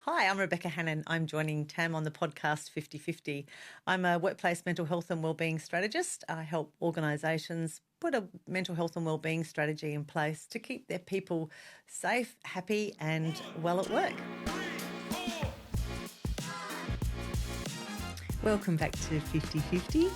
Hi, I'm Rebecca Hannan. I'm joining Tam on the podcast 50/50. I'm a workplace mental health and wellbeing strategist. I help organisations put a mental health and wellbeing strategy in place to keep their people safe, happy and well at work. Welcome back to 50/50.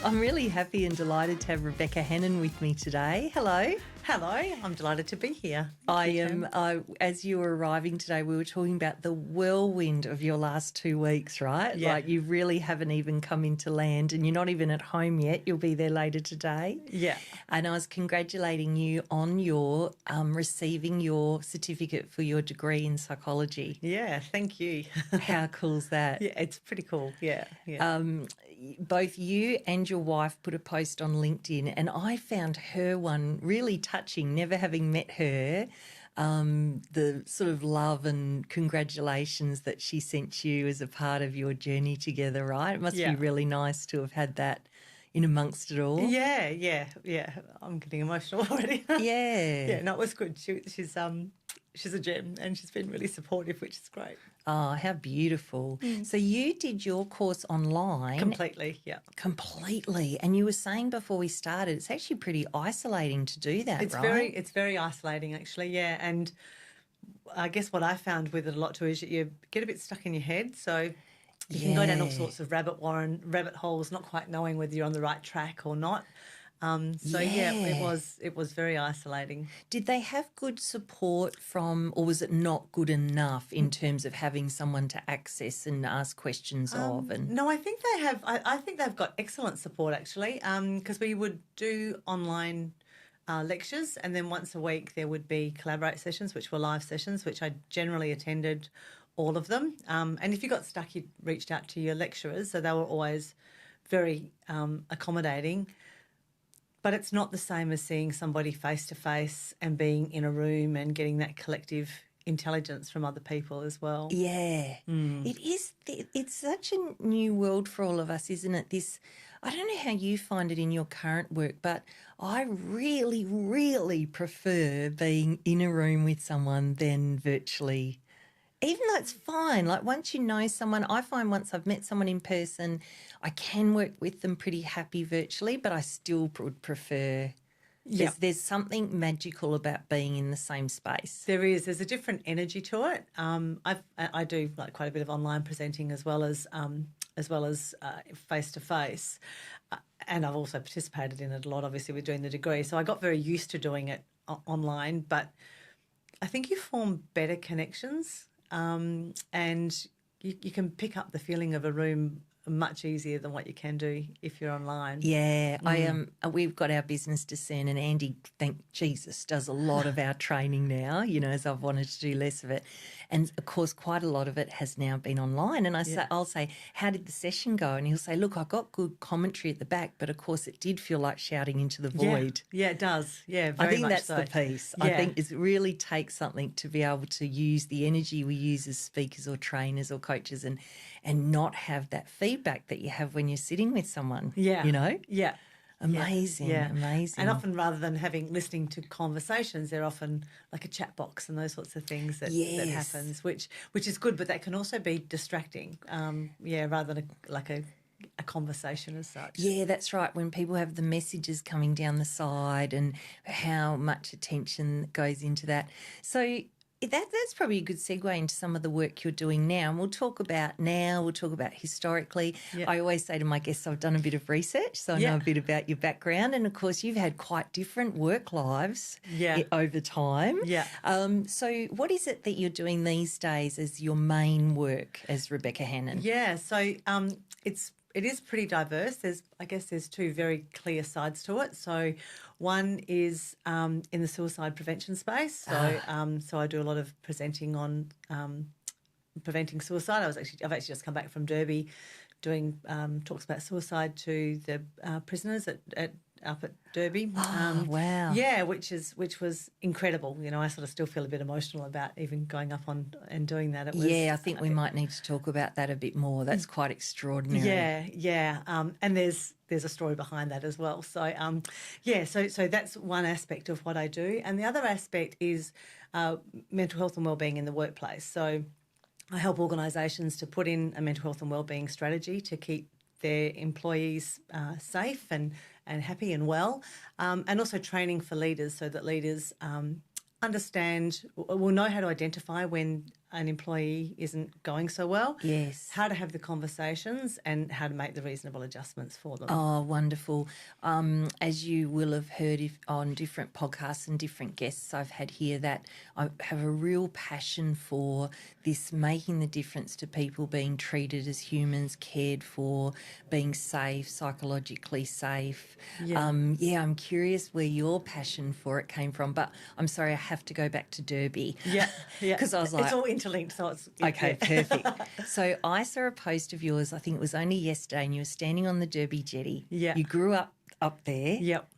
I'm really happy and delighted to have Rebecca Hannan with me today. Hello. Hello, I'm delighted to be here. As you were arriving today, we were talking about the whirlwind of your last 2 weeks, right? Yeah. Like you really haven't even come into land and you're not even at home yet. You'll be there later today. Yeah. And I was congratulating you on your receiving your certificate for your degree in psychology. Yeah, thank you. How cool's that? Yeah, it's pretty cool. Yeah. Both you and your wife put a post on LinkedIn and I found her one really touching, never having met her, the sort of love and congratulations that she sent you as a part of your journey together, right? It must be really nice to have had that in amongst it all. Yeah. I'm getting emotional already. Yeah. Yeah, no, it was good. She's a gem and she's been really supportive, which is great. Oh, how beautiful. So you did your course online. Completely, yeah. Completely. And you were saying before we started, it's actually pretty isolating to do that, right? It's very isolating actually, yeah. And I guess what I found with it a lot too is you get a bit stuck in your head. So you can go down all sorts of rabbit holes, not quite knowing whether you're on the right track or not. It was very isolating. Did they have good support from, or was it not good enough in terms of having someone to access and ask questions of? And No, I think they have. I think they've got excellent support actually, because we would do online lectures, and then once a week there would be collaborate sessions, which were live sessions, which I generally attended all of them. And if you got stuck, you reached out to your lecturers, so they were always very accommodating. But it's not the same as seeing somebody face to face and being in a room and getting that collective intelligence from other people as well. Yeah, it is. It's such a new world for all of us, isn't it? I don't know how you find it in your current work, but I really, really prefer being in a room with someone than virtually. Even though it's fine, like once you know someone, I find once I've met someone in person, I can work with them pretty happy virtually, but I still would prefer. There's something magical about being in the same space. There is. There's a different energy to it. I do like quite a bit of online presenting as well as face to face, and I've also participated in it a lot. Obviously, with doing the degree, so I got very used to doing it online. But I think you form better connections. And you can pick up the feeling of a room much easier than what you can do if you're online. Yeah, we've got our business discern, and Andy, thank Jesus, does a lot of our training now, as I've wanted to do less of it. And, of course, quite a lot of it has now been online. And I'll say, how did the session go? And he'll say, look, I got good commentary at the back, but, of course, it did feel like shouting into the void. Yeah, it does. Yeah, very much so. I think that's the piece. Yeah. I think it really takes something to be able to use the energy we use as speakers or trainers or coaches and not have that feedback that you have when you're sitting with someone. Yeah. Yeah. Amazing. And often rather than listening to conversations, they're often like a chat box and those sorts of things that happens, which is good, but that can also be distracting, rather than a conversation as such. Yeah, that's right. When people have the messages coming down the side and how much attention goes into that. So that's probably a good segue into some of the work you're doing now. And we'll talk about historically. Yeah. I always say to my guests, I've done a bit of research, so I know a bit about your background. And, of course, you've had quite different work lives over time. Yeah. So what is it that you're doing these days as your main work as Rebecca Hannan? Yeah, so it is pretty diverse. There's two very clear sides to it. So one is in the suicide prevention space. So I do a lot of presenting on preventing suicide. I've actually just come back from Derby doing talks about suicide to the prisoners up at Derby. Wow. Yeah, which was incredible. I sort of still feel a bit emotional about even going up on and doing that. I think we might need to talk about that a bit more. That's quite extraordinary. Yeah. And there's a story behind that as well. So so that's one aspect of what I do, and the other aspect is mental health and wellbeing in the workplace. So I help organisations to put in a mental health and wellbeing strategy to keep their employees safe and happy and well, and also training for leaders so that leaders will know how to identify when an employee isn't going so well, Yes. how to have the conversations and how to make the reasonable adjustments for them. Oh, wonderful. As you will have heard on different podcasts and different guests I've had here, that I have a real passion for this, making the difference to people being treated as humans, cared for, being safe, psychologically safe. Yeah. I'm curious where your passion for it came from, but I'm sorry, I have to go back to Derby. Yeah. Because I was like... It's all interlinked, so it's... Okay, perfect. So I saw a post of yours, I think it was only yesterday, and you were standing on the Derby jetty. Yeah. You grew up there. Yep.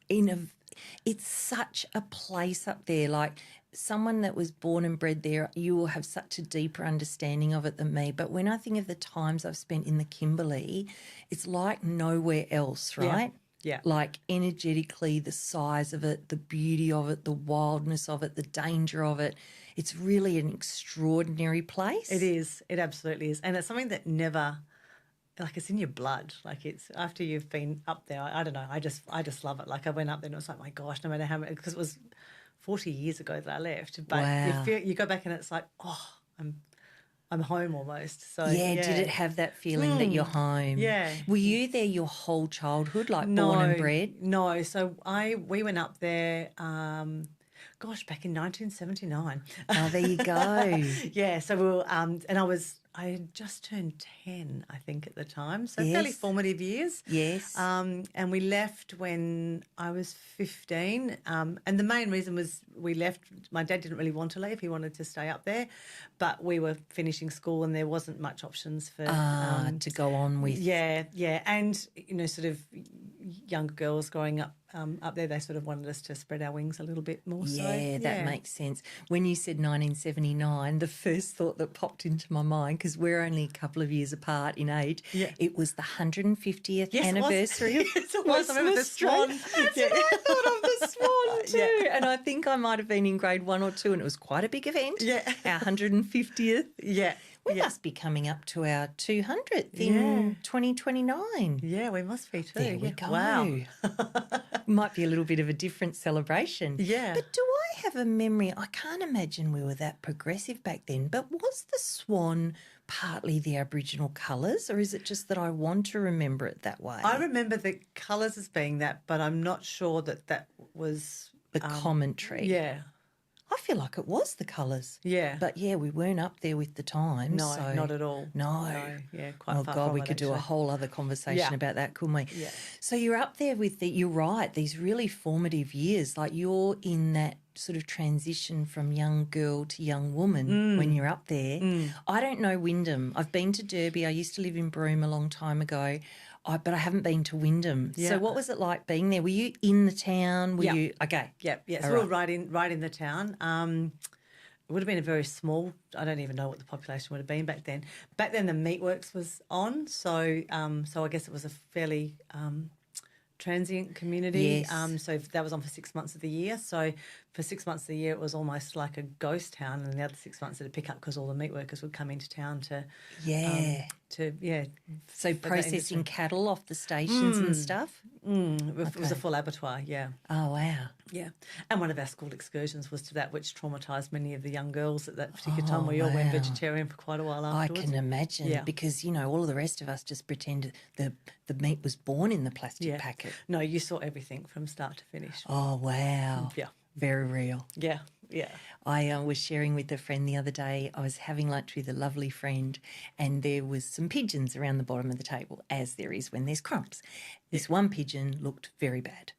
It's such a place up there. Like, someone that was born and bred there, you will have such a deeper understanding of it than me. But when I think of the times I've spent in the Kimberley, it's like nowhere else, right? Yeah. Like, energetically, the size of it, the beauty of it, the wildness of it, the danger of it. It's really an extraordinary place. It is. It absolutely is. And it's something that never, like, it's in your blood. Like, it's after you've been up there, I don't know, I just love it. Like, I went up there and it was like, my gosh, no matter how many, because it was 40 years ago that I left. But wow. you go back and it's like, oh, I'm home almost. So yeah, did it have that feeling that you're home? Yeah. Were you there your whole childhood, like born and bred? No. So we went up there, back in 1979. Oh, there you go. Yeah, so we were, I had just turned 10, I think, at the time. So fairly formative years. Yes. And we left when I was 15. And the main reason was we left, my dad didn't really want to leave. He wanted to stay up there. But we were finishing school and there wasn't much options for... to go on with. Yeah. And, sort of younger girls growing up there, they sort of wanted us to spread our wings a little bit more. Yeah, that makes sense. When you said 1979, the first thought that popped into my mind, because we're only a couple of years apart in age, it was the 150th anniversary of the Swan. That's what I thought of, the Swan too. Yeah. And I think I might have been in grade 1 or 2 and it was quite a big event. Yeah. Our 150th. Yeah. We must be coming up to our 200th in 2029. Yeah, we must be too. There we go. Wow. Might be a little bit of a different celebration. Yeah. But do I have a memory? I can't imagine we were that progressive back then, but was the swan partly the Aboriginal colours, or is it just that I want to remember it that way? I remember the colours as being that, but I'm not sure that was... the commentary. Yeah. I feel like it was the colours. Yeah. But, we weren't up there with the times. No, so not at all. No. Yeah, quite far God, from we it, could do a actually. whole other conversation about that, couldn't we? Yeah. So you're up there with you're right, these really formative years. Like, you're in that sort of transition from young girl to young woman when you're up there. I don't know Wyndham. I've been to Derby. I used to live in Broome a long time ago. But I haven't been to Wyndham. Yeah. So what was it like being there? Were you in the town? Were you okay? Yeah. So we were right in the town. It would have been a very small, I don't even know what the population would have been back then. Back then the meatworks was on, so I guess it was a fairly transient community. Yes. So that was on for 6 months of the year. So for 6 months of the year it was almost like a ghost town, and the other 6 months it'd pick up because all the meat workers would come into town to So processing cattle off the stations and stuff? It was a full abattoir, yeah. Oh, wow. Yeah. And one of our school excursions was to that, which traumatised many of the young girls at that particular time. We all went vegetarian for quite a while afterwards. I can imagine because, all of the rest of us just pretended the meat was born in the plastic packet. No, you saw everything from start to finish. Oh, wow. Yeah. Very real. Yeah. I was sharing with a friend the other day. I was having lunch with a lovely friend and there was some pigeons around the bottom of the table, as there is when there's crumbs. This one pigeon looked very bad.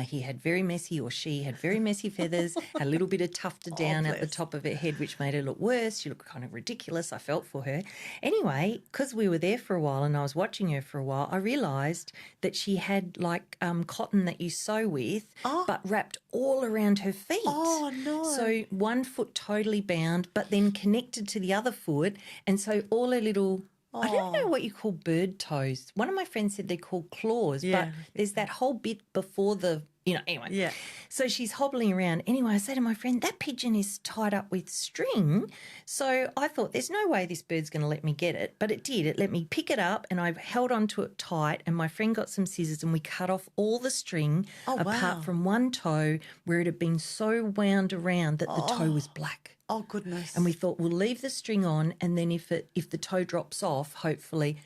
He had very messy, or she had very messy feathers, had a little bit of tufted down at the top of her head, which made her look worse. She looked kind of ridiculous. I felt for her. Anyway, because we were there for a while and I was watching her for a while, I realised that she had like cotton that you sew with, but wrapped all around her feet. Oh, no. So one foot totally bound, but then connected to the other foot. And so all her little... I don't know what you call bird toes. One of my friends said they're called claws, but there's that whole bit before the Anyway. Yeah. So she's hobbling around. Anyway, I say to my friend, that pigeon is tied up with string. So I thought, there's no way this bird's going to let me get it. But it did. It let me pick it up and I held onto it tight, and my friend got some scissors and we cut off all the string apart from one toe where it had been so wound around that the toe was black. Oh, goodness. And we thought, we'll leave the string on, and then if the toe drops off, hopefully.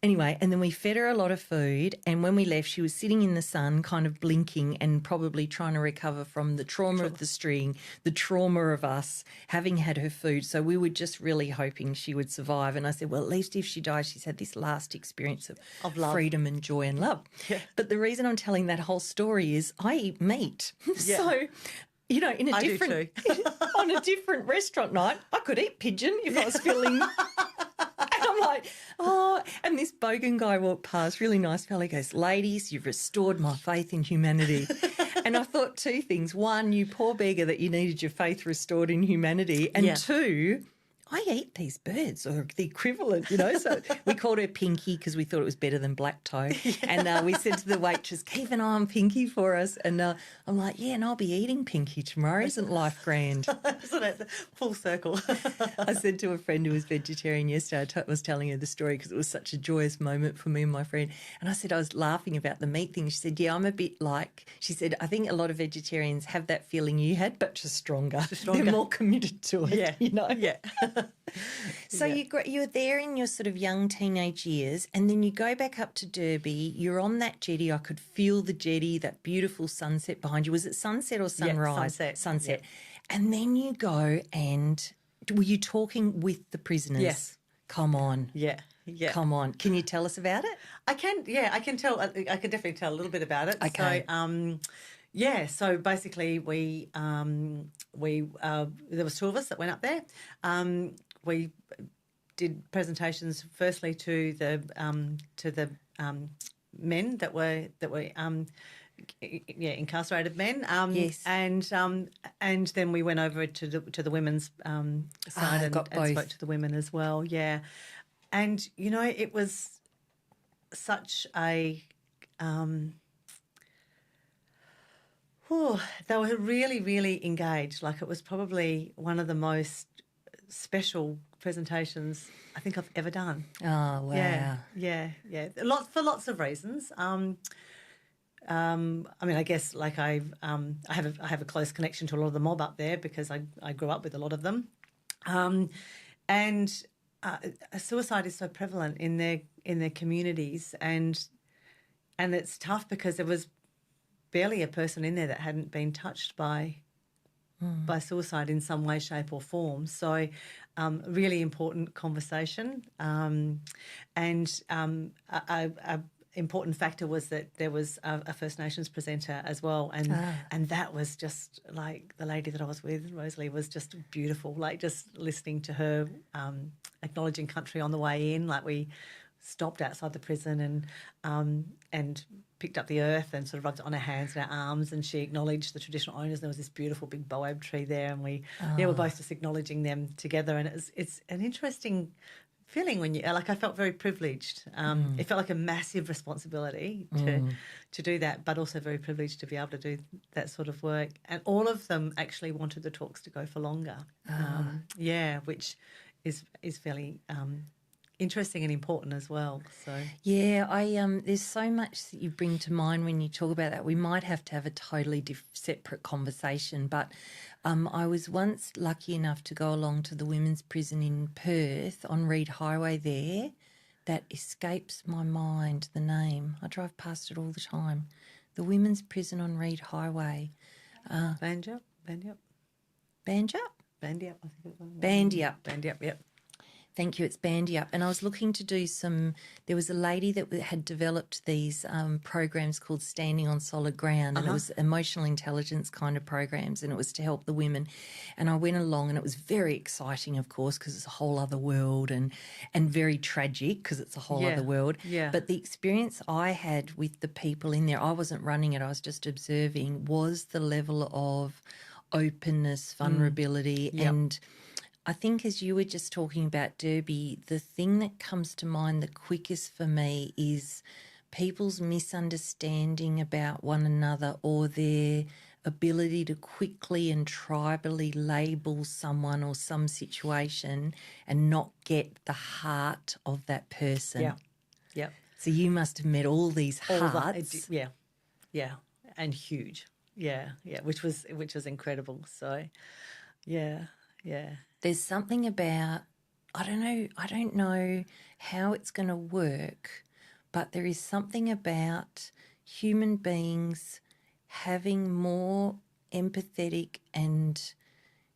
Anyway, and then we fed her a lot of food, and when we left, she was sitting in the sun kind of blinking and probably trying to recover from the trauma of the string, the trauma of us having had her food. So we were just really hoping she would survive. And I said, well, at least if she dies, she's had this last experience of love. Freedom and joy and love. Yeah. But the reason I'm telling that whole story is I eat meat. Yeah. So... in a different on a different restaurant night, I could eat pigeon if I was feeling. And I'm like, and this bogan guy walked past, really nice fella. He goes, ladies, you've restored my faith in humanity. And I thought two things: one, you poor beggar that you needed your faith restored in humanity, and two, I eat these birds, or the equivalent, So we called her Pinky because we thought it was better than Black Toe. Yeah. And we said to the waitress, keep an eye on Pinky for us. And I'm like, yeah, and I'll be eating Pinky tomorrow. Isn't life grand? Isn't it? Full circle. I said to a friend who was vegetarian yesterday, I was telling her the story because it was such a joyous moment for me and my friend. And I said I was laughing about the meat thing. She said, yeah, I'm a bit like, she said, I think a lot of vegetarians have that feeling you had, but just stronger. They're more committed to it, Yeah. So you're there in your sort of young teenage years, and then you go back up to Derby. You're on that jetty. I could feel the jetty, that beautiful sunset behind you. Was it sunset or sunrise? Yeah, sunset. Yeah. And then you go and were you talking with the prisoners? Yes. Come on. Yeah. Come on. Can you tell us about it? I can. Yeah, I can tell. I can definitely tell a little bit about it. Okay. So, so basically there was two of us that went up there. We did presentations firstly to the men that were incarcerated men. Yes. And then we went over to the women's side and spoke to the women as well. Yeah. And it was such a they were really, really engaged. Like, it was probably one of the most special presentations I think I've ever done. Oh, wow. Yeah. For lots of reasons. I mean, I guess like I have a close connection to a lot of the mob up there because I grew up with a lot of them, and suicide is so prevalent in their communities, and it's tough because there was barely a person in there that hadn't been touched by suicide in some way, shape or form. So really important conversation. And a important factor was that there was a First Nations presenter as well. And that was just like the lady that I was with, Rosalie, was just beautiful. Like, just listening to her acknowledging country on the way in. Like, we stopped outside the prison and picked up the earth and sort of rubbed it on her hands and her arms, and she acknowledged the traditional owners. There was this beautiful big baobab tree there, and we're both just acknowledging them together. And it's an interesting feeling when I felt very privileged. It felt like a massive responsibility to do that, but also very privileged to be able to do that sort of work. And all of them actually wanted the talks to go for longer. Which is fairly interesting and important as well. So there's so much that you bring to mind when you talk about that. We might have to have a totally separate conversation, but I was once lucky enough to go along to the women's prison in Perth on Reid Highway there. That escapes my mind, the name. I drive past it all the time. The women's prison on Reid Highway. Banjup. I think it was. Banjup, yep. Thank you, it's Bandy Up. And I was looking to do there was a lady that had developed these programs called Standing on Solid Ground, and it was emotional intelligence kind of programs, and it was to help the women. And I went along, and it was very exciting, of course, because it's a whole other world, and very tragic because it's a whole other world. Yeah. But the experience I had with the people in there, I wasn't running it, I was just observing, was the level of openness, vulnerability, and I think as you were just talking about Derby, the thing that comes to mind the quickest for me is people's misunderstanding about one another or their ability to quickly and tribally label someone or some situation and not get the heart of that person. Yeah. Yeah. So you must have met all these hearts. Yeah, and huge. Yeah, which was incredible. So, yeah. There's something about, I don't know how it's going to work, but there is something about human beings having more empathetic and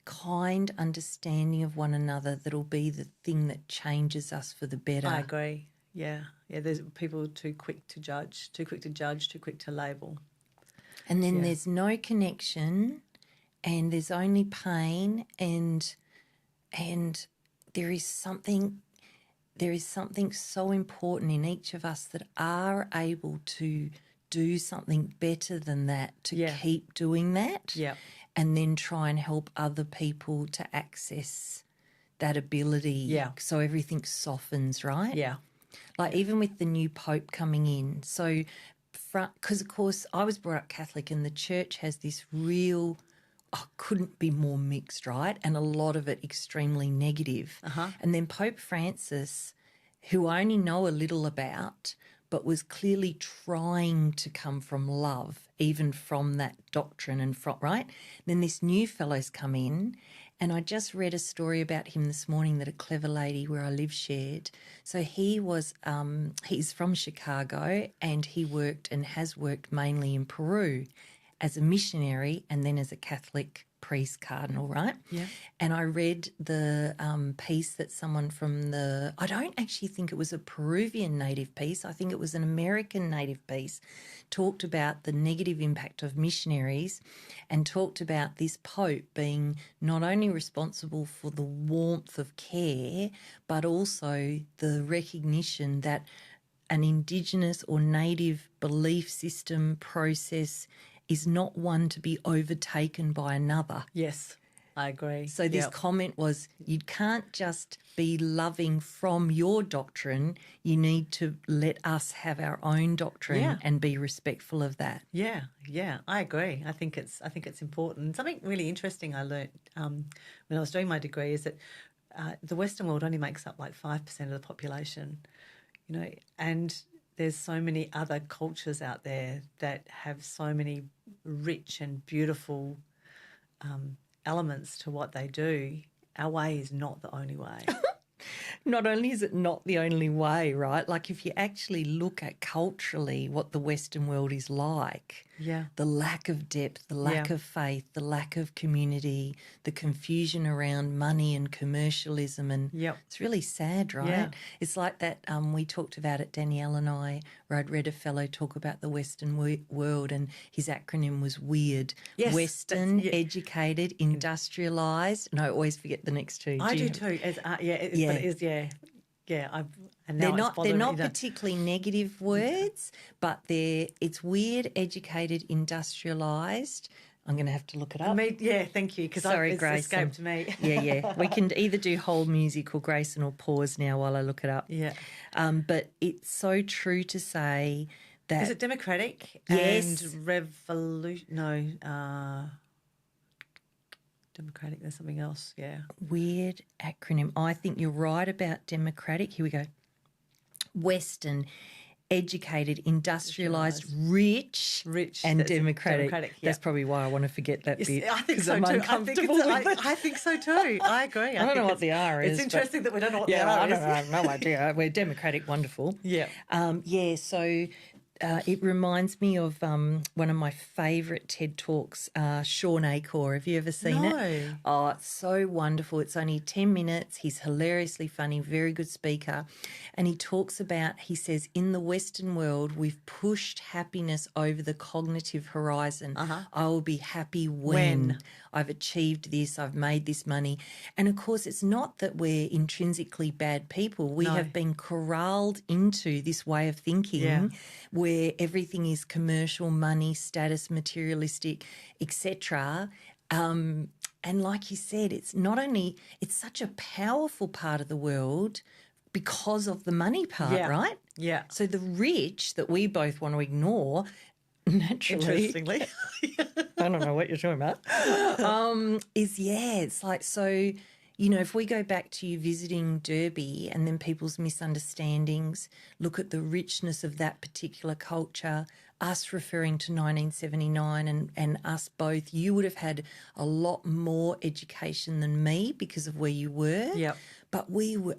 kind understanding of one another that'll be the thing that changes us for the better. I agree. Yeah. There's people too quick to judge, too quick to label. And then there's no connection, and there's only pain, and there is something so important in each of us that are able to do something better than that, to keep doing that, and then try and help other people to access that ability, so everything softens, right? Yeah. Like even with the new Pope coming in. So, because of course I was brought up Catholic, and the church has this real, couldn't be more mixed, right? And a lot of it extremely negative. And then Pope Francis, who I only know a little about, but was clearly trying to come from love, even from that doctrine and from, right? Then this new fellow's come in, and I just read a story about him this morning that a clever lady where I live shared. So he was, he's from Chicago, and he worked and has worked mainly in Peru as a missionary and then as a Catholic priest cardinal, right? Yeah. And I read the piece that someone from I don't actually think it was a Peruvian native piece, I think it was an American native piece, talked about the negative impact of missionaries and talked about this Pope being not only responsible for the warmth of care, but also the recognition that an Indigenous or native belief system process is not one to be overtaken by another. Yes, I agree. So this comment was, you can't just be loving from your doctrine. You need to let us have our own doctrine and be respectful of that. Yeah, I agree. I think it's important. Something really interesting I learnt when I was doing my degree is that the Western world only makes up like 5% of the population, and there's so many other cultures out there that have so many rich and beautiful elements to what they do. Our way is not the only way. Not only is it not the only way, right? Like if you actually look at culturally what the Western world is like, the lack of depth, the lack of faith, the lack of community, the confusion around money and commercialism, and it's really sad, right? Yeah. It's like that we talked about it, Danielle and I, where I'd read a fellow talk about the Western world, and his acronym was WEIRD. Yes, Western, educated, industrialised, and I always forget the next two. I do too. But it is, and now they're not particularly negative words, but it's weird, educated, industrialised. I'm going to have to look it up. Thank you, because it's escaped me. We can either do whole music or Grayson or pause now while I look it up. But it's so true to say that... Is it democratic? Yes. And revolution? No, democratic, there's something else, Weird acronym. I think you're right about democratic. Here we go. Western, educated, industrialised, rich and democratic. That's probably why I want to forget that bit. I think so I'm too. uncomfortable with it. I think so too. I agree. I don't know what the R is. It's interesting that we don't know what the R is. I have no idea. We're democratic, wonderful. So... it reminds me of one of my favourite TED Talks, Sean Acor. Have you ever seen it? Oh, it's so wonderful. It's only 10 minutes. He's hilariously funny, very good speaker. And he talks about, he says, in the Western world, we've pushed happiness over the cognitive horizon. I will be happy when I've achieved this, I've made this money. And, of course, it's not that we're intrinsically bad people. We have been corralled into this way of thinking where everything is commercial, money, status, materialistic, etc. And like you said, it's not only, it's such a powerful part of the world because of the money part, right? Yeah. So the rich that we both want to ignore, naturally, Interestingly. I don't know what you're talking about, it's like, so, you know, if we go back to you visiting Derby and then people's misunderstandings, look at the richness of that particular culture, us referring to 1979 and us both, you would have had a lot more education than me because of where you were. Yep. But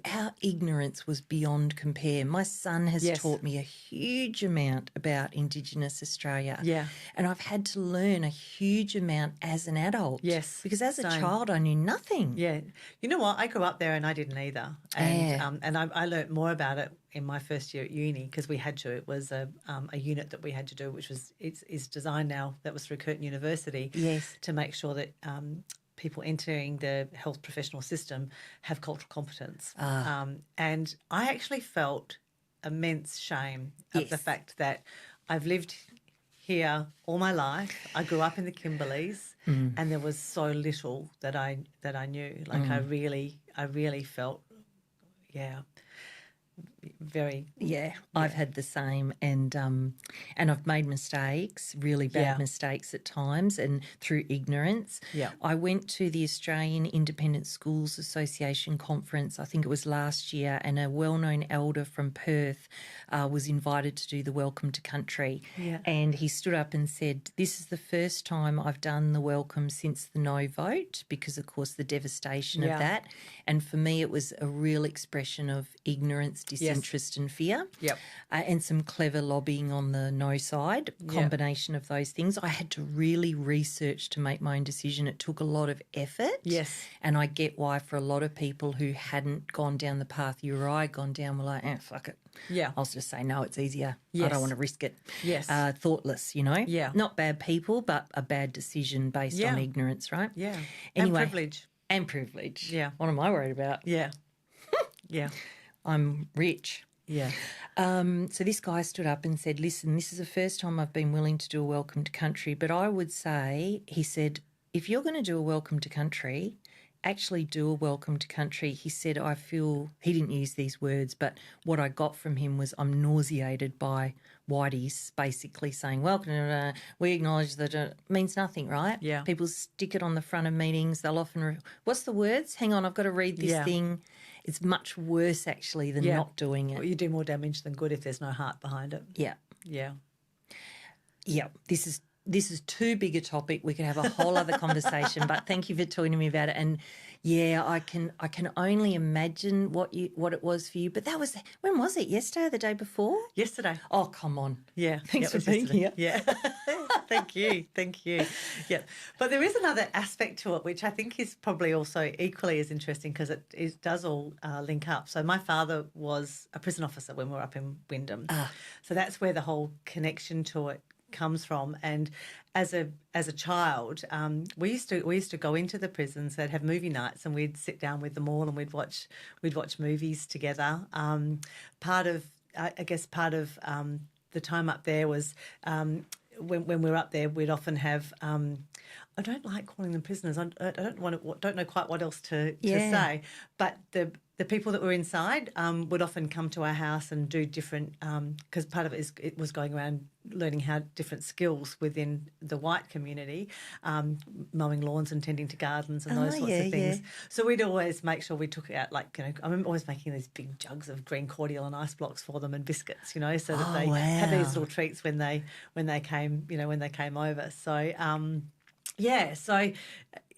our ignorance was beyond compare. My son has Yes. taught me a huge amount about Indigenous Australia. Yeah. And I've had to learn a huge amount as an adult. Yes. Because as a Same. child, I knew nothing. Yeah. You know what? I grew up there and I didn't either. And I learnt more about it in my first year at uni because we had to. It was a unit that we had to do, which was it's designed now. That was through Curtin University. Yes. To make sure that people entering the health professional system have cultural competence. And I actually felt immense shame of the fact that I've lived here all my life. I grew up in the Kimberleys, and there was so little that I knew. Like I really felt, very. I've had the same, and I've made mistakes, really bad mistakes at times, and through ignorance. Yeah. I went to the Australian Independent Schools Association conference, I think it was last year, and a well-known elder from Perth was invited to do the Welcome to Country. Yeah. And he stood up and said, "This is the first time I've done the welcome since the no vote," because, of course, the devastation of that. And for me, it was a real expression of ignorance, disinterest and fear. Yep. And some clever lobbying on the no side, combination of those things. I had to really research to make my own decision. It took a lot of effort. Yes. And I get why for a lot of people who hadn't gone down the path you or I gone down were like, fuck it. Yeah. I'll just say, no, it's easier. Yes. I don't want to risk it. Yes. Thoughtless, you know. Yeah. Not bad people, but a bad decision based on ignorance, right? Yeah. Anyway, And privilege. And privilege. Yeah. What am I worried about? Yeah. Yeah. I'm rich. Yeah. So this guy stood up and said, "Listen, this is the first time I've been willing to do a welcome to country, but I would say," he said, "if you're going to do a welcome to country, actually do a welcome to country." He said, "I feel," he didn't use these words, but what I got from him was, "I'm nauseated by whiteys basically saying, welcome, we acknowledge that it means nothing," right? Yeah. People stick it on the front of meetings. They'll often, what's the words? Hang on, I've got to read this thing. It's much worse actually than not doing it. Well, you do more damage than good if there's no heart behind it. Yeah. Yeah. Yeah. This is too big a topic. We could have a whole other conversation, but thank you for talking to me about it. And I can only imagine what it was for you. But that was, when was it? Yesterday or the day before? Yesterday. Oh, come on. Yeah. Thanks it for being yesterday. here. Yeah. Thank you. Thank you. Yeah. But there is another aspect to it, which I think is probably also equally as interesting because it does all link up. So my father was a prison officer when we were up in Wyndham. So that's where the whole connection to it comes from. And as a child, we used to go into the prisons. They'd have movie nights, and we'd sit down with them all, and we'd watch movies together. Part of the time up there was when we were up there, we'd often have. I don't like calling them prisoners. I don't know quite what else to say. But the people that were inside would often come to our house and do different, because part of it was going around learning how different skills within the white community, mowing lawns and tending to gardens and those sorts of things. Yeah. So we'd always make sure we took out, I remember always making these big jugs of green cordial and ice blocks for them and biscuits, so that they had these little treats when they came, when they came over. So, so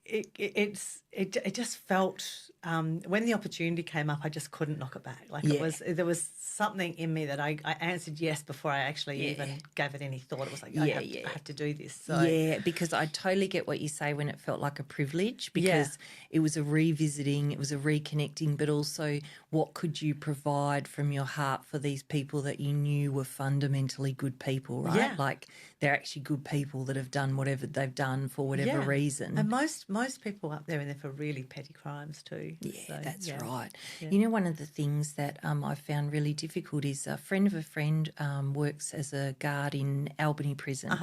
it just felt when the opportunity came up, I just couldn't knock it back. There was something in me that I answered yes before I actually even gave it any thought. It was like I have to do this. So. Yeah, because I totally get what you say when it felt like a privilege, because it was a revisiting, it was a reconnecting, but also what could you provide from your heart for these people that you knew were fundamentally good people, right? Yeah. Like they're actually good people that have done whatever they've done for whatever reason. And most people up there in there for really petty crimes too. Yeah, So, that's yeah. right. Yeah. You know, one of the things that I've found really difficult is a friend of a friend works as a guard in Albany Prison,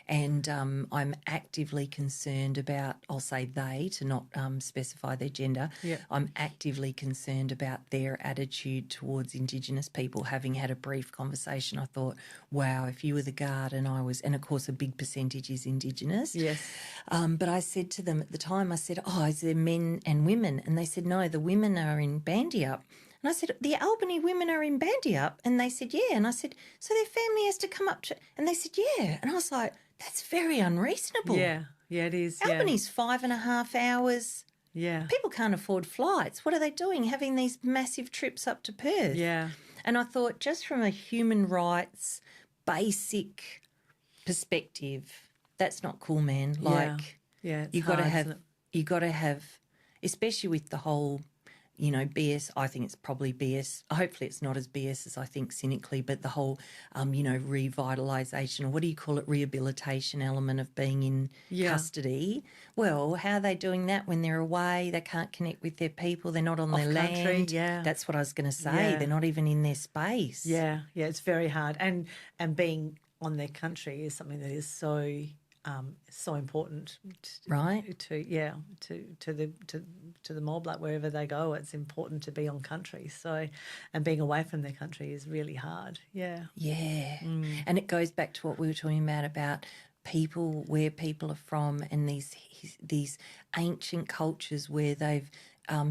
and I'm actively concerned about, I'll say they, to not specify their gender, Yeah. I'm actively concerned about their attitude towards Indigenous people. Having had a brief conversation, I thought, wow, if you were the guard and I was, and of course a big percentage is Indigenous. Yes. But I said to them at the time, I said, oh, is there men and women? And they said, no, the women are in Bandyup. And I said, the Albany women are in Bandyup? And they said, yeah. And I said, so their family has to come up to... And they said, yeah. And I was like, that's very unreasonable. Yeah. Yeah, it is. Albany's 5.5 hours. Yeah. People can't afford flights. What are they doing, having these massive trips up to Perth? Yeah. And I thought, just from a human rights basic perspective, that's not cool, man. Like, yeah, you got to have, especially with the whole, you know, BS. I think it's probably BS. Hopefully, it's not as BS as I think cynically, but the whole, you know, revitalisation, or what do you call it, rehabilitation element of being in custody. Well, how are they doing that when they're away? They can't connect with their people. They're not on their land. Yeah, that's what I was going to say. Yeah. They're not even in their space. Yeah, yeah, it's very hard, and being on their country is something that is so important, right? To the mob, like wherever they go, it's important to be on country. So, and being away from their country is really hard. Yeah, yeah, and it goes back to what we were talking about people, where people are from, and these ancient cultures where they've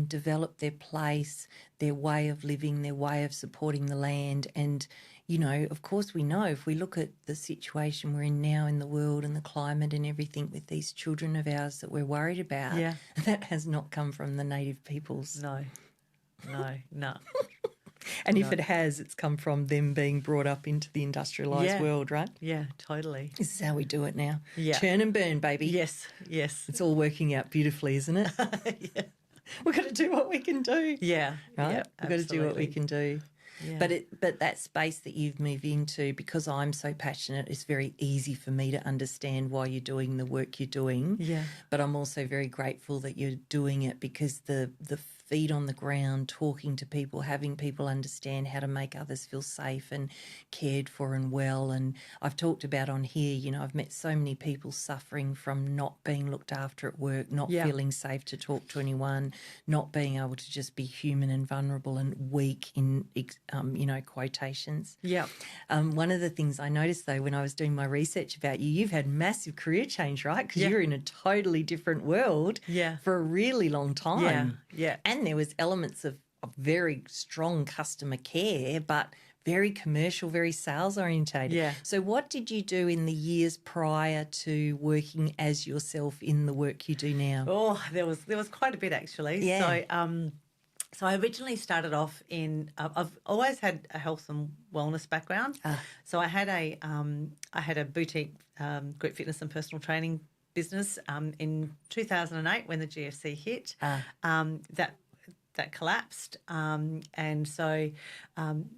developed their place, their way of living, their way of supporting the land. And, you know, of course we know, if we look at the situation we're in now in the world and the climate and everything with these children of ours that we're worried about, that has not come from the native peoples. No. And if it has, it's come from them being brought up into the industrialised world, right? Yeah, totally. This is how we do it now. Yeah. Churn and burn, baby. Yes. It's all working out beautifully, isn't it? Yeah. We've got to do what we can do. Yeah. Right? Yeah, we've got to do what we can do. Yeah. But that space that you've moved into, because I'm so passionate, it's very easy for me to understand why you're doing the work you're doing. Yeah. But I'm also very grateful that you're doing it, because the feet on the ground, talking to people, having people understand how to make others feel safe and cared for and well. And I've talked about on here, you know, I've met so many people suffering from not being looked after at work, not feeling safe to talk to anyone, not being able to just be human and vulnerable and weak in, you know, quotations. Yeah. One of the things I noticed, though, when I was doing my research about you, you've had massive career change, right? Because you're in a totally different world for a really long time. Yeah. And there was elements of very strong customer care, but very commercial, very sales orientated. Yeah. So what did you do in the years prior to working as yourself in the work you do now? Oh, there was quite a bit, actually. Yeah. So I originally started off in. I've always had a health and wellness background. So I had a boutique group fitness and personal training business in 2008 when the GFC hit. That collapsed, and so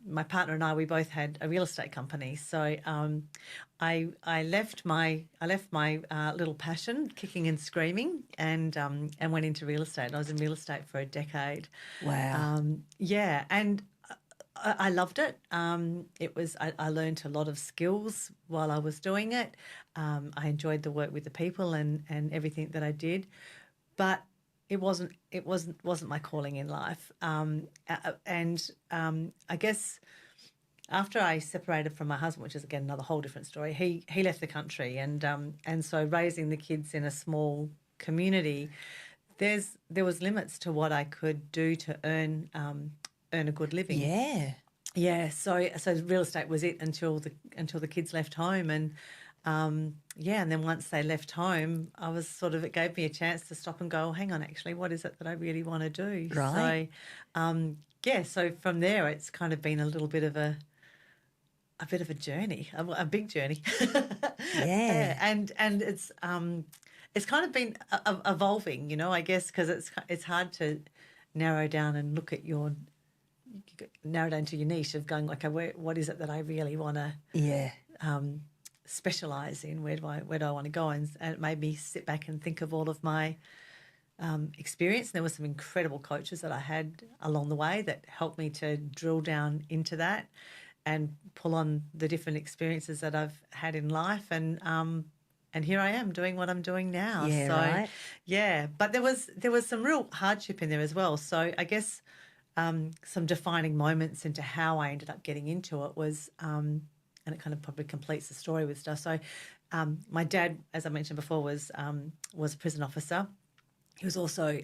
my partner and I, we both had a real estate company. So I left my little passion, kicking and screaming, and went into real estate. I was in real estate for a decade. Wow. And I loved it. I learned a lot of skills while I was doing it. I enjoyed the work with the people and everything that I did, but it wasn't my calling in life. I guess after I separated from my husband, which is again another whole different story, he left the country, and so raising the kids in a small community, there was limits to what I could do to earn a good living. Yeah. Yeah. So real estate was it until the kids left home, and and then once they left home, it gave me a chance to stop and go, oh, hang on, actually, what is it that I really want to do? Right. So, so from there, it's kind of been a little bit of a journey, a big journey. Yeah. And it's kind of been evolving, you know, I guess, because it's hard to narrow down and look at narrow down to your niche of going, okay, what is it that I really want to specialise in? Where do I want to go? And it made me sit back and think of all of my experience. And there were some incredible coaches that I had along the way that helped me to drill down into that and pull on the different experiences that I've had in life. And here I am doing what I'm doing now. Yeah, so, right. yeah. But there was some real hardship in there as well. So I guess some defining moments into how I ended up getting into it was, and it kind of probably completes the story with stuff. So my dad, as I mentioned before, was a prison officer. He was also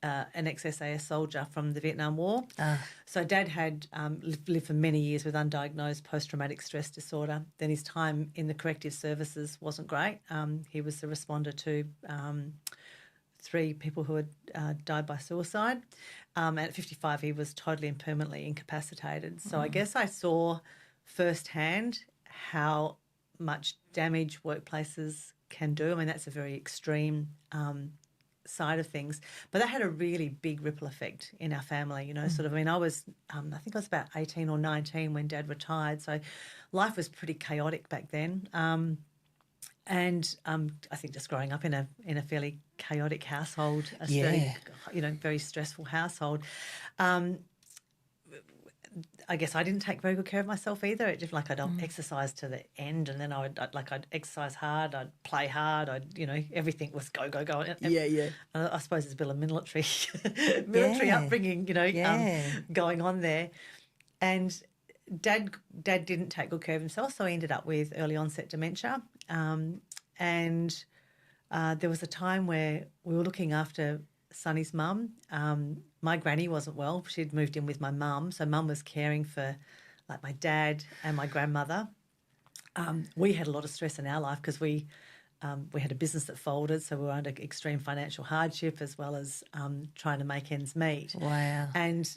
an ex-SAS soldier from the Vietnam War. So Dad had lived for many years with undiagnosed post-traumatic stress disorder. Then his time in the corrective services wasn't great. He was the responder to 3 people who had died by suicide. And at 55, he was totally and permanently incapacitated. So I guess I saw firsthand how much damage workplaces can do. I mean, that's a very extreme side of things, but that had a really big ripple effect in our family, you know, sort of. I mean, I think I was about 18 or 19 when Dad retired, so life was pretty chaotic back then. And I think just growing up in a fairly chaotic household, very stressful household. I guess I didn't take very good care of myself either. It just I'd exercise to the end, and then I'd exercise hard, I'd play hard, everything was go. And I suppose there's a bit of military upbringing, going on there. And Dad didn't take good care of himself, so he ended up with early onset dementia. And there was a time where we were looking after Sonny's mum. My granny wasn't well. She'd moved in with my mum, so Mum was caring for my dad and my grandmother. We had a lot of stress in our life because we had a business that folded, so we were under extreme financial hardship as well as trying to make ends meet. Wow. And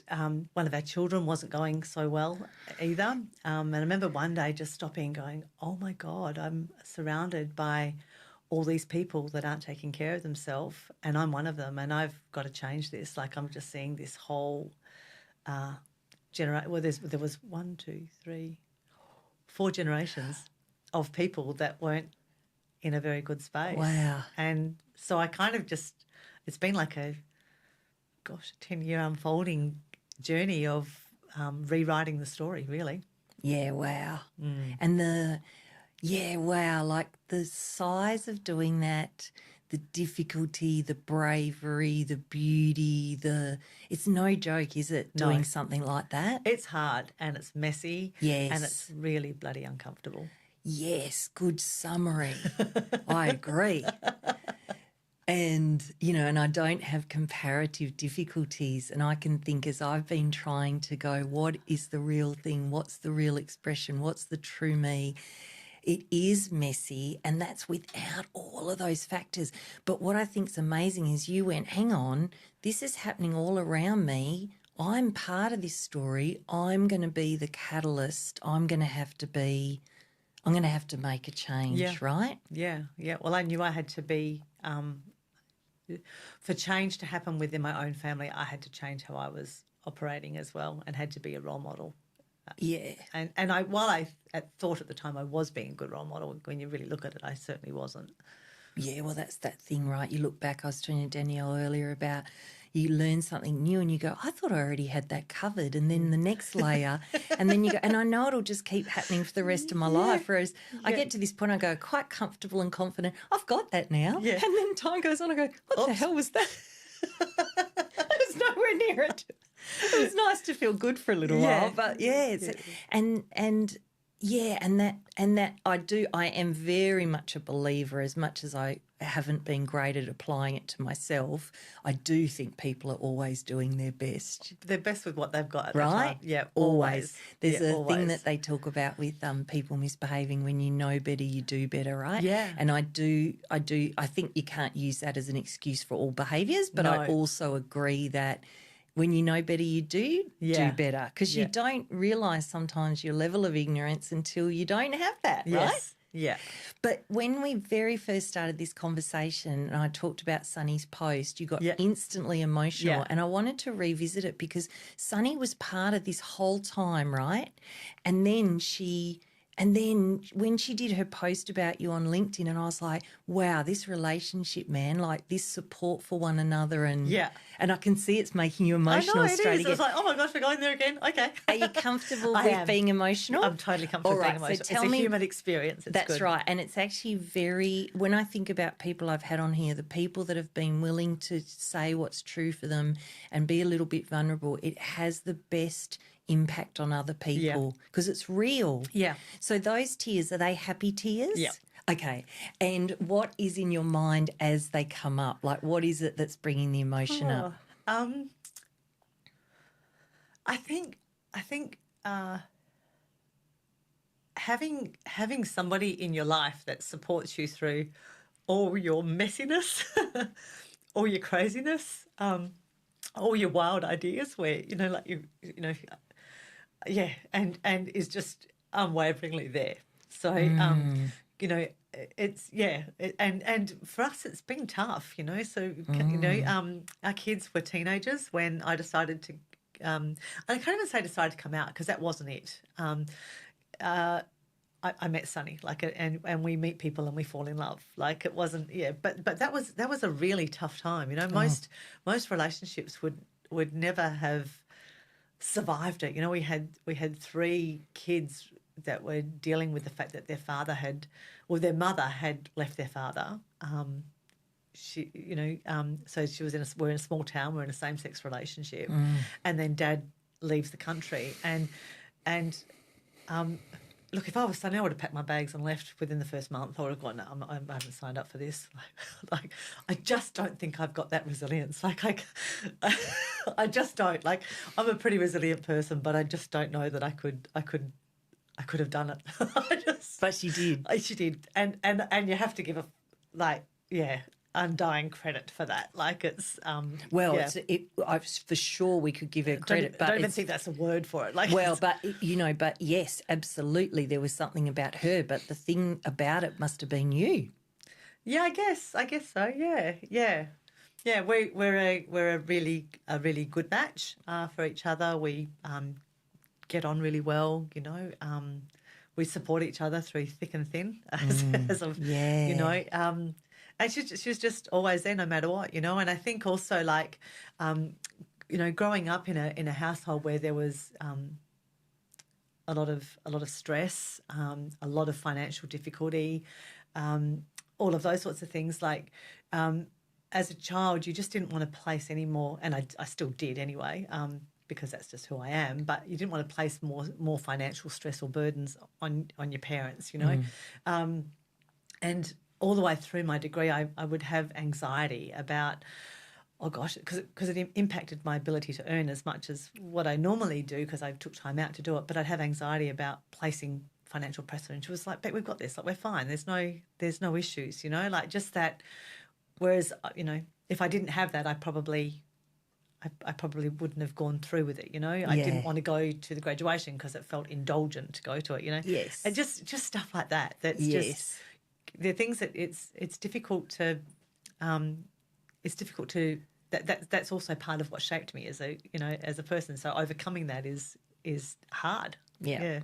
one of our children wasn't going so well either. And I remember one day just stopping and going, oh, my God, I'm surrounded by all these people that aren't taking care of themselves, and I'm one of them, and I've got to change this. I'm just seeing this whole generation. Well, there was 1, 2, 3, 4 generations of people that weren't in a very good space. Wow. And so I kind of it's been like a 10-year unfolding journey of rewriting the story, really. Yeah, wow. And like the size of doing that, the difficulty, the bravery, the beauty, it's no joke, is it, doing something like that? It's hard and it's messy. Yes. And it's really bloody uncomfortable. Yes, good summary. I agree. And, and I don't have comparative difficulties, and I can think, as I've been trying to go, what is the real thing? What's the real expression? What's the true me? It is messy, and that's without all of those factors. But what I think's amazing is you went, hang on, this is happening all around me. I'm part of this story. I'm going to be the catalyst. I'm going to have to make a change, right? Yeah. Well, I knew I had to be, for change to happen within my own family, I had to change how I was operating as well, and had to be a role model. Yeah. And while I thought at the time I was being a good role model, when you really look at it, I certainly wasn't. Yeah, well, that's that thing, right? You look back, I was telling you, Danielle, earlier about you learn something new and you go, I thought I already had that covered. And then the next layer, and then you go, and I know it'll just keep happening for the rest of my life. Whereas I get to this point, I go quite comfortable and confident. I've got that now. Yeah. And then time goes on, I go, what the hell was that? I was nowhere near it. It was nice to feel good for a little while, but I am very much a believer. As much as I haven't been great at applying it to myself, I do think people are always doing their best. Their best with what they've got at right? the time. Yeah, always. There's a thing that they talk about with people misbehaving. When you know better, you do better, right? Yeah. And I think you can't use that as an excuse for all behaviours, but I also agree that when you know better, you do better, because you don't realise sometimes your level of ignorance until you don't have that, right? Yeah. But when we very first started this conversation and I talked about Sunny's post, you got instantly emotional, and I wanted to revisit it because Sunny was part of this whole time, right? And then she And then when she did her post about you on LinkedIn, and I was like, wow, this relationship, man, like this support for one another. And I can see it's making you emotional I know, it straight is. again. I was like, oh my gosh, we're going there again. Okay. Are you comfortable I with am. being emotional? I'm totally comfortable with being emotional. So tell it's a me, human experience. It's that's good. right. And it's actually when I think about people I've had on here, the people that have been willing to say what's true for them and be a little bit vulnerable, it has the best impact on other people because it's real. Yeah. So those tears, are they happy tears? Yeah. Okay. And what is in your mind as they come up? Like, what is it that's bringing the emotion up? I think having somebody in your life that supports you through all your messiness, all your craziness, all your wild ideas, where and is just unwaveringly there. So it's and for us it's been tough, So our kids were teenagers when I decided to. I can't even say decided to come out because that wasn't it. I met Sonny, and we meet people and we fall in love. Like it wasn't, but that was a really tough time. Most relationships would never have survived it. We had 3 kids that were dealing with the fact that their mother had left their father. So we're in a small town, we're in a same-sex relationship, and then Dad leaves the country, and look, if I was Sunny, I would have packed my bags and left within the first month. I would have gone, no, I haven't signed up for this. Like, I just don't think I've got that resilience. I just don't. Like, I'm a pretty resilient person, but I just don't know that I could have done it. But she did. She did, and you have to give undying credit for that. Like it's for sure we could give her credit. I don't even think that's a word for it. But yes, absolutely, there was something about her. But the thing about it must have been you. Yeah, I guess so. Yeah. We're a really good match for each other. We get on really well. We support each other through thick and thin. And she's just always there no matter what, And I think also growing up in a household where there was a lot of stress, a lot of financial difficulty, all of those sorts of things. As a child, you just didn't want to place any more, and I still did anyway, because that's just who I am. But you didn't want to place more financial stress or burdens on your parents, and all the way through my degree, I would have anxiety about, oh gosh, because it impacted my ability to earn as much as what I normally do because I took time out to do it. But I'd have anxiety about placing financial pressure, and she was like, "But we've got this. Like we're fine. There's no issues. Just that." Whereas if I didn't have that, I probably wouldn't have gone through with it. I didn't want to go to the graduation because it felt indulgent to go to it. Yes, and just stuff like that. That's just. The things that it's difficult to that's also part of what shaped me as a person. So overcoming that is hard. Yeah.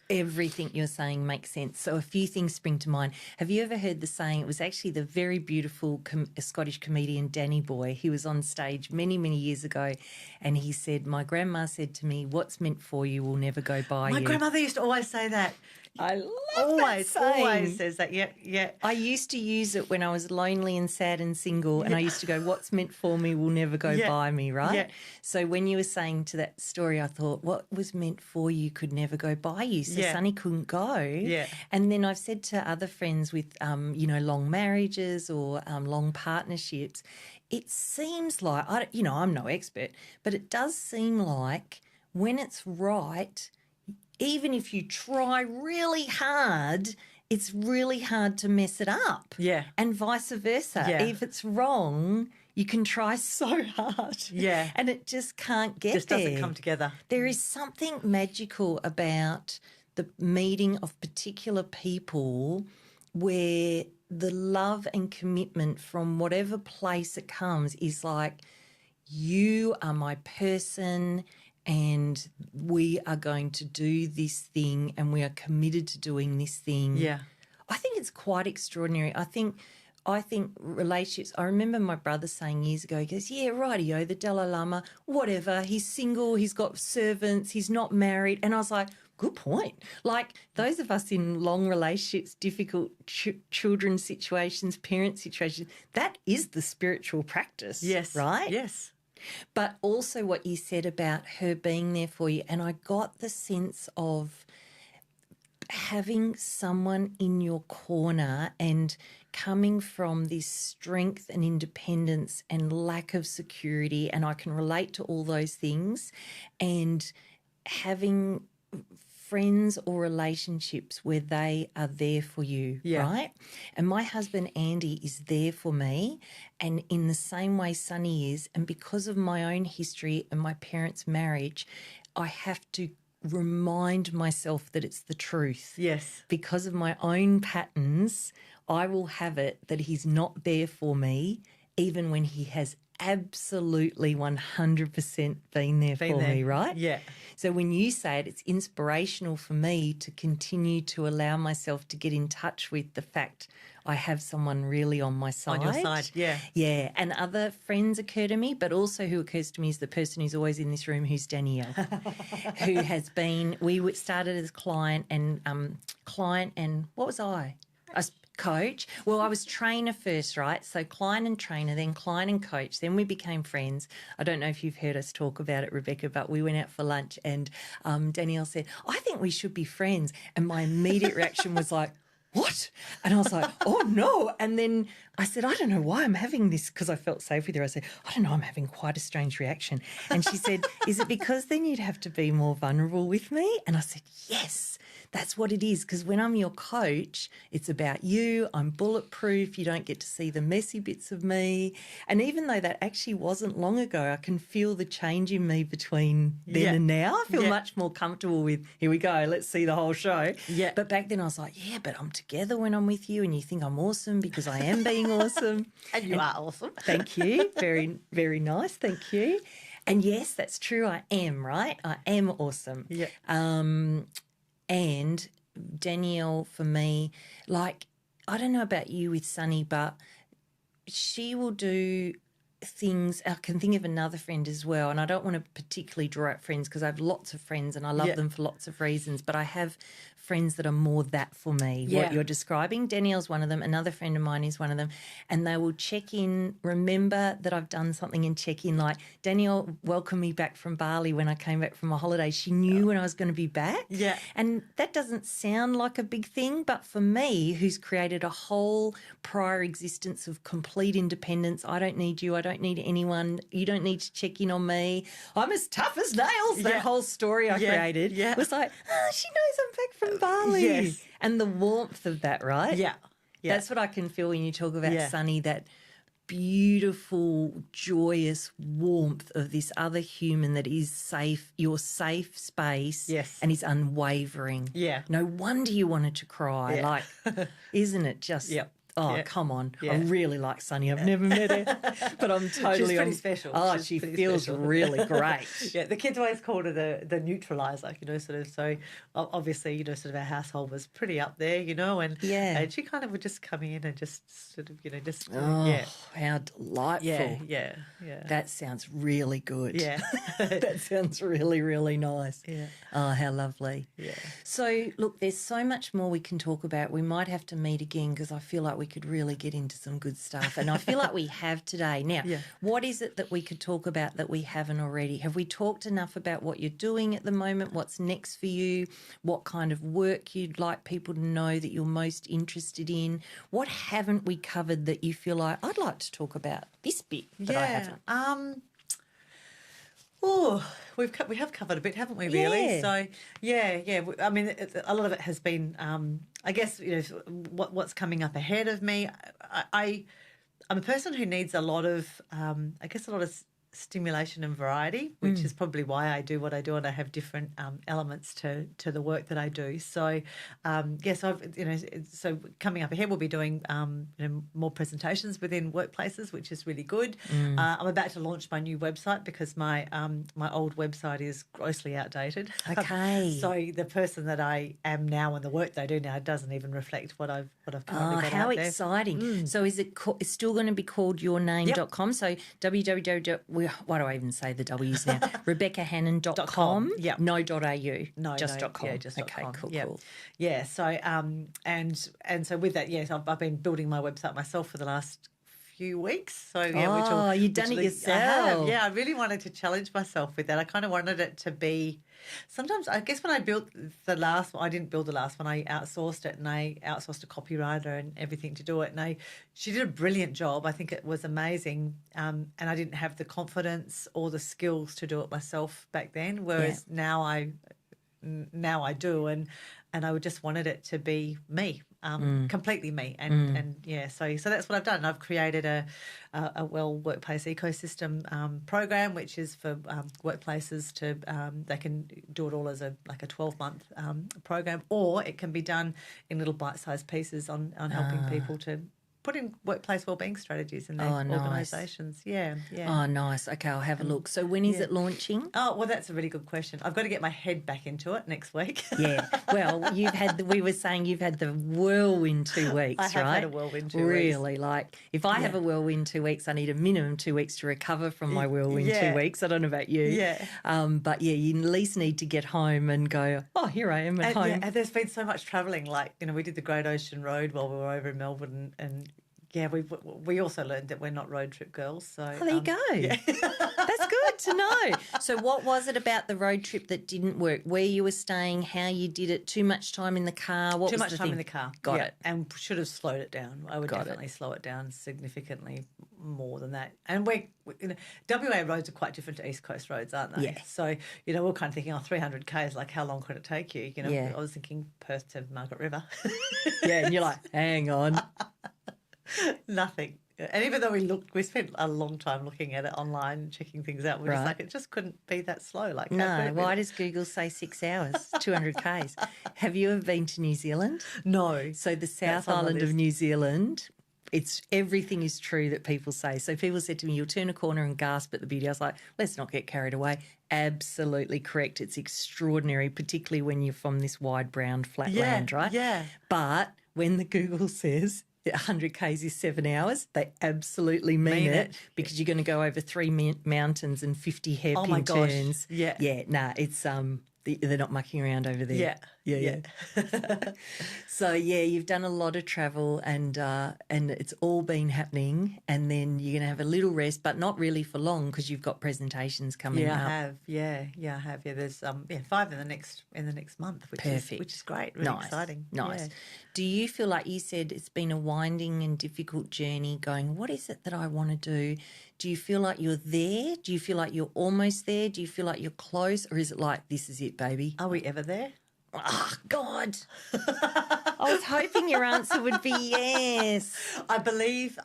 Everything you're saying makes sense. So a few things spring to mind. Have you ever heard the saying? It was actually the very beautiful Scottish comedian Danny Boy. He was on stage many, many years ago, and he said, "My grandma said to me, what's meant for you will never go by you." My grandmother used to always say that. I love that saying. Always says that. Yeah. I used to use it when I was lonely and sad and single, and I used to go, "What's meant for me will never go by me," right? Yeah. So when you were saying to that story, I thought, what was meant for you could never go by you. So Sonny couldn't go. Yeah. And then I've said to other friends with, long marriages or long partnerships, it seems like, I'm no expert, but it does seem like when it's right, even if you try really hard, it's really hard to mess it up. Yeah. And vice versa. Yeah. If it's wrong, you can try so hard. Yeah. And it just can't get just there. Doesn't come together. There is something magical about the meeting of particular people where the love and commitment from whatever place it comes is like, you are my person and we are going to do this thing and we are committed to doing this thing. Yeah. I think it's quite extraordinary. I think relationships, I remember my brother saying years ago, he goes, yeah, rightio, the Dalai Lama, whatever, he's single, he's got servants, he's not married. And I was like, good point. Like those of us in long relationships, difficult children situations, parent situations, that is the spiritual practice. Yes. Right? Yes. But also what you said about her being there for you. And I got the sense of having someone in your corner and coming from this strength and independence and lack of security, and I can relate to all those things, and having friends or relationships where they are there for you, right? And my husband, Andy, is there for me, and in the same way Sunny is, and because of my own history and my parents' marriage, I have to remind myself that it's the truth. Yes. Because of my own patterns, I will have it that he's not there for me, even when he has absolutely 100% been there for me, right? Yeah. So when you say it, it's inspirational for me to continue to allow myself to get in touch with the fact I have someone really on my side. On your side, yeah. Yeah, and other friends occur to me, but also who occurs to me is the person who's always in this room, who's Danielle, who has been, we started as client and what was I? I was coach. Well, I was trainer first, right? So client and trainer, then client and coach. Then we became friends. I don't know if you've heard us talk about it, Rebecca, but we went out for lunch and Danielle said, I think we should be friends. And my immediate reaction was like, what? And I was like, oh, no. And then I said, I don't know why I'm having this, because I felt safe with her. I said, I don't know, I'm having quite a strange reaction. And she said, is it because then you'd have to be more vulnerable with me? And I said, yes, that's what it is, because when I'm your coach, it's about you. I'm bulletproof. You don't get to see the messy bits of me. And even though that actually wasn't long ago, I can feel the change in me between then and now. I feel much more comfortable with, here we go, let's see the whole show. Yeah. But back then I was like, yeah, but I'm together when I'm with you and you think I'm awesome because I am being awesome. And you are awesome. Thank you. Very, very nice. Thank you. And yes, that's true. I am, right? I am awesome. Yeah. And Danielle, for me, like, I don't know about you with Sunny, but she will do things. I can think of another friend as well, and I don't want to particularly draw out friends because I have lots of friends and I love them for lots of reasons, but I have friends that are more that for me, what you're describing. Danielle's one of them. Another friend of mine is one of them. And they will check in, remember that I've done something and check in. Like Danielle welcomed me back from Bali when I came back from a holiday. She knew when I was going to be back. Yeah. And that doesn't sound like a big thing, but for me, who's created a whole prior existence of complete independence, I don't need you, I don't need anyone, you don't need to check in on me, I'm as tough as nails, that whole story I created was like, she knows I'm back from Bali. Yes. And the warmth of that, right? Yeah. That's what I can feel when you talk about Sunny, that beautiful, joyous warmth of this other human that is safe, your safe space, and is unwavering. Yeah. No wonder you wanted to cry. Yeah. Like, isn't it just... Oh, come on. Yeah. I really like Sunny. I've never met her, but I'm totally... She's pretty special. Oh, She's she pretty feels special. really great. Yeah, the kids always called her the neutralizer, sort of. So obviously, sort of our household was pretty up there, and she kind of would just come in and just sort of, How delightful. Yeah. That sounds really good. Yeah. That sounds really, really nice. Yeah. Oh, how lovely. Yeah. So, look, there's so much more we can talk about. We might have to meet again because I feel like we could really get into some good stuff. And I feel like we have today. Now, what is it that we could talk about that we haven't already? Have we talked enough about what you're doing at the moment, what's next for you, what kind of work you'd like people to know that you're most interested in? What haven't we covered that you feel like, I'd like to talk about this bit that I haven't? We have covered a bit, haven't we, really? So, I mean, a lot of it has been, I guess, what's coming up ahead of me. I'm a person who needs a lot of, stimulation and variety, which is probably why I do what I do, and I have different elements to the work that I do. So, yes, so coming up ahead, we'll be doing more presentations within workplaces, which is really good. I'm about to launch my new website because my old website is grossly outdated. Okay. So the person that I am now and the work that I do now doesn't even reflect what I've currently got how out there. exciting. So is it it's still going to be called yourname.com? So what do I even say the W's now? RebeccaHannan.com. Yep. No .au. No, just no, .com. Yeah, just okay, .com. cool, Yep. cool. Yeah, so and so with that, yes, I've been building my website myself for the last few weeks. So you've done it yourself. I have. Yeah, I really wanted to challenge myself with that. I kind of wanted it to be. Sometimes I guess when I built the last one, I didn't build the last one. I outsourced it, and I outsourced a copywriter and everything to do it. And she did a brilliant job. I think it was amazing. And I didn't have the confidence or the skills to do it myself back then. Whereas now I do, and I just wanted it to be me, completely me, and yeah. So that's what I've done. I've created a workplace ecosystem program, which is for workplaces to they can do it all as a 12-month program, or it can be done in little bite-sized pieces on helping people to put in workplace wellbeing strategies in their organisations. Yeah. Oh, nice. Okay, I'll have a look. So when is it launching? Oh, well, that's a really good question. I've got to get my head back into it next week. Yeah. Well, we were saying you've had the whirlwind 2 weeks, I have right? had a whirlwind 2 weeks. Really, like if I have a whirlwind 2 weeks, I need a minimum 2 weeks to recover from my whirlwind 2 weeks. I don't know about you. Yeah. But yeah, you at least need to get home and go, oh, here I am at home. Yeah, and there's been so much travelling. Like, we did the Great Ocean Road while we were over in Melbourne, and yeah, we also learned that we're not road trip girls. So there you go. Yeah. That's good to know. So what was it about the road trip that didn't work? Where you were staying, how you did it, too much time in the car? Too much time in the car. Got it. And should have slowed it down. I would definitely slow it down significantly more than that. And WA roads are quite different to East Coast roads, aren't they? Yeah. So, we're kind of thinking, 300 Ks, like how long could it take you? I was thinking Perth to Margaret River. Yeah, and you're like, hang on. Nothing. And even though we spent a long time looking at it online, checking things out, we're just like, it just couldn't be that slow. Like, no, why does Google say 6 hours, 200 Ks? Have you ever been to New Zealand? No. So the South Island of New Zealand, everything is true that people say. So people said to me, you'll turn a corner and gasp at the beauty. I was like, let's not get carried away. Absolutely correct. It's extraordinary, particularly when you're from this wide brown flat land, right? Yeah. But when the Google says 100 Ks is 7 hours, they absolutely mean it because you're going to go over 3 mountains and 50 hairpin turns. Yeah. Yeah, it's they're not mucking around over there. Yeah. So you've done a lot of travel and it's all been happening, and then you're going to have a little rest, but not really for long because you've got presentations coming up. I have. Yeah, I have. Yeah, there's 5 in the next month, which is great. Really exciting. Nice. Yeah. Do you feel like you said it's been a winding and difficult journey going, what is it that I want to do? Do you feel like you're there? Do you feel like you're almost there? Do you feel like you're close? Or is it like, this is it, baby? Are we ever there? Oh, God. I was hoping your answer would be yes. I believe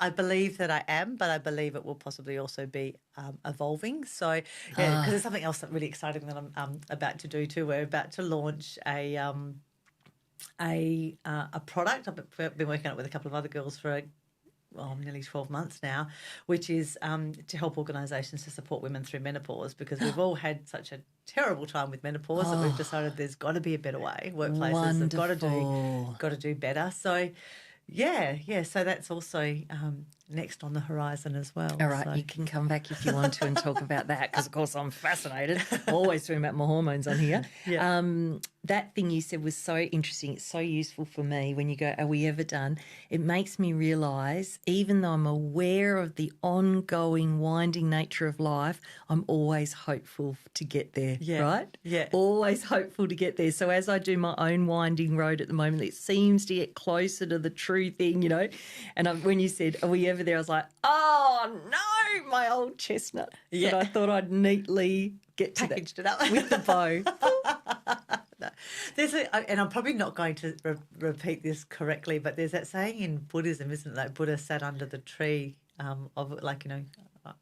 that I am, but I believe it will possibly also be evolving. So, because there's something else that's really exciting that I'm about to do too. We're about to launch a product. I've been working on it with a couple of other girls for nearly 12 months now, which is to help organisations to support women through menopause, because we've all had such a terrible time with menopause that we've decided there's got to be a better way. Workplaces have got to do better. So, so that's also next on the horizon as well. All right, you can come back if you want to and talk about that, because, of course, I'm fascinated. I'm always talking about my hormones on here. Yeah. That thing you said was so interesting. It's so useful for me when you go, are we ever done? It makes me realise, even though I'm aware of the ongoing winding nature of life, I'm always hopeful to get there, right? Yeah. Always hopeful to get there. So as I do my own winding road at the moment, it seems to get closer to the true thing, And when you said, are we ever there, I was like, oh, no, my old chestnut. Yeah. But I thought I'd neatly get to Packaged it up with the bow. No. And I'm probably not going to repeat this correctly, but there's that saying in Buddhism, isn't it? Like Buddha sat under the tree of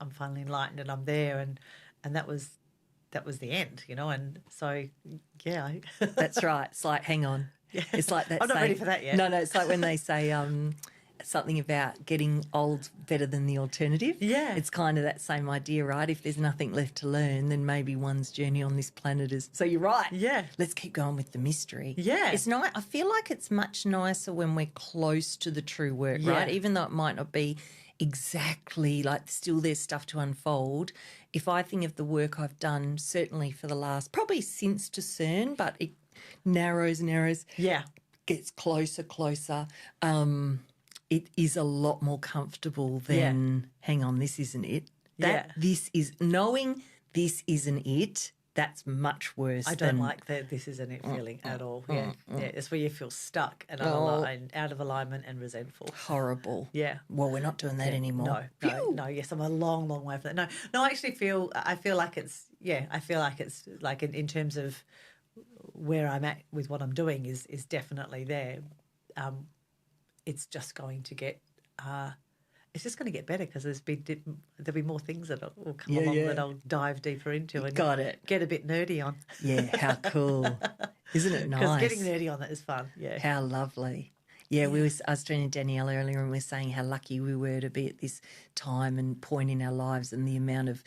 I'm finally enlightened and I'm there, and that was the end, and so yeah. That's right. It's like, hang on. Yeah. It's like that. I'm not ready for that yet. No, it's like when they say something about getting old better than the alternative. Yeah. It's kind of that same idea, right? If there's nothing left to learn, then maybe one's journey on this planet is. So you're right. Yeah. Let's keep going with the mystery. Yeah. It's nice. I feel like it's much nicer when we're close to the true work, right? Even though it might not be exactly like still there's stuff to unfold. If I think of the work I've done, certainly for the last, probably since discern, but it narrows, Yeah. gets closer. It is a lot more comfortable than, hang on, this isn't it. Knowing this isn't it, that's much worse. I don't like that this isn't it feeling at all. Yeah. It's where you feel stuck and unaligned, out of alignment and resentful. Horrible. Yeah. Well, we're not doing that anymore. No. Yes, I'm a long, long way from that. No. I actually feel like it's like in terms of where I'm at with what I'm doing is definitely there. It's just going to get. It's just going to get better because there'll be more things that will come along that I'll dive deeper into and get a bit nerdy on. Yeah, how cool. Isn't it nice? Because getting nerdy on it is fun, yeah. How lovely. Yeah, I was talking to Danielle earlier and we were saying how lucky we were to be at this time and point in our lives and the amount of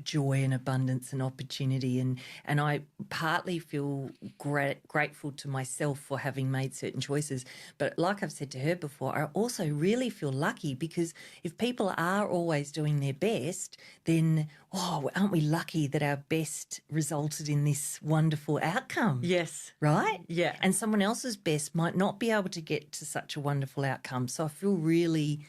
joy and abundance and opportunity. And I partly feel grateful to myself for having made certain choices. But like I've said to her before, I also really feel lucky because if people are always doing their best, then, aren't we lucky that our best resulted in this wonderful outcome? Yes. Right? Yeah. And someone else's best might not be able to get to such a wonderful outcome. So I feel really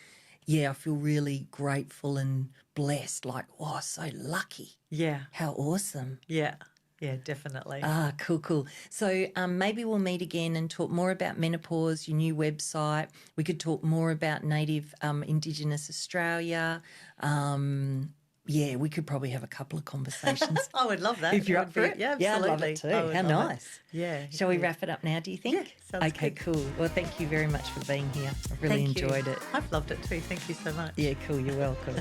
grateful and blessed, like, so lucky. Yeah. How awesome. Yeah. Yeah, definitely. Cool. So maybe we'll meet again and talk more about menopause, your new website. We could talk more about Native Indigenous Australia. We could probably have a couple of conversations. I would love that. If you're up for it. Yeah, absolutely. Yeah, I'd love it too. How nice. Yeah. Shall we wrap it up now, do you think? Yeah, sounds okay, good. cool. Well, thank you very much for being here. I've really enjoyed it. I've loved it too. Thank you so much. Yeah, cool. You're welcome.